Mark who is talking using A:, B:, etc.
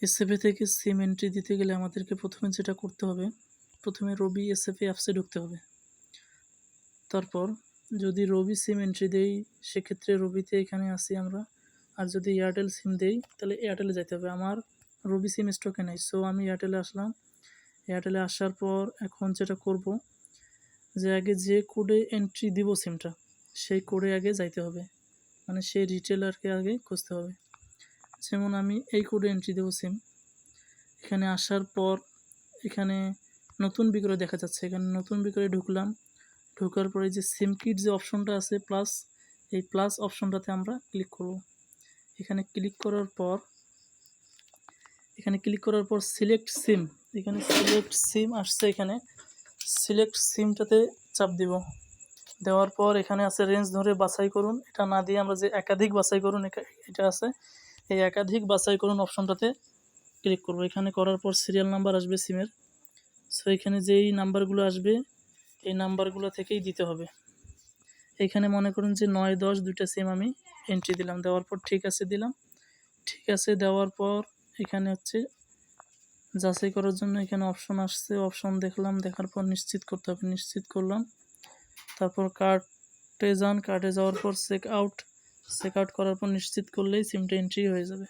A: SFA থেকে সিম entry দিতে গেলে আমাদেরকে প্রথমে যেটা করতে হবে, প্রথমে রবি এসএফএ অ্যাপসে ঢুকতে হবে। তারপর যদি রবি সিম এন্ট্রি দেই সেক্ষেত্রে রবিতে এখানে আসি আমরা, আর যদি এয়ারটেল সিম দেই তাহলে এয়ারটেলে যেতে হবে। আমার রবি সিম স্টকে নেই, সো আমি এয়ারটেলে আসলাম। এয়ারটেলে আসার পর এখন যেটা করব যে আগে যে কোডে এন্ট্রি দিব সিমটা সেই কোডে আগে যাইতে হবে, মানে সেই রিটেলারকে আগে খুঁজতে হবে। যেমন আমি এই কোডে এন্ট্রি দেবো সিম। এখানে আসার পর এখানে নতুন বিক্রয় দেখা যাচ্ছে, এখানে নতুন বিক্রয়ে ঢুকলাম। ঢোকার পরে যে সিম কিট যে অপশনটা আছে প্লাস, এই প্লাস অপশনটাতে আমরা ক্লিক করব। এখানে ক্লিক করার পর সিলেক্ট সিম, এখানে সিলেক্ট সিম আসছে, এখানে সিলেক্ট সিমটাতে চাপ দিব। দেওয়ার পর এখানে আছে রেঞ্জ ধরে বাছাই করুন, এটা না দিয়ে আমরা যে একাধিক বাছাই করুন এটা আছে, এই একাধিক বাছাই করুন অপশনটাতে ক্লিক করব। এখানে করার পর সিরিয়াল নাম্বার আসবে সিমের, সো এখানে যেই নাম্বারগুলো আসবে এই নাম্বারগুলো থেকেই দিতে হবে। এখানে মনে করুন যে 9-10 দুইটা সিম আমি এন্ট্রি দিলাম, দেওয়ার পর ঠিক আছে দিলাম। ঠিক আছে দেওয়ার পর এখানে হচ্ছে যাচাই করার জন্য এখানে অপশন আসছে, অপশন দেখলাম, দেখার পর নিশ্চিত করতে হবে, নিশ্চিত করলাম। তারপর কার্টে যান, কার্টে যাওয়ার পর চেক আউট করার পর নিশ্চিত করলেই সিমটা এন্ট্রি হয়ে যাবে।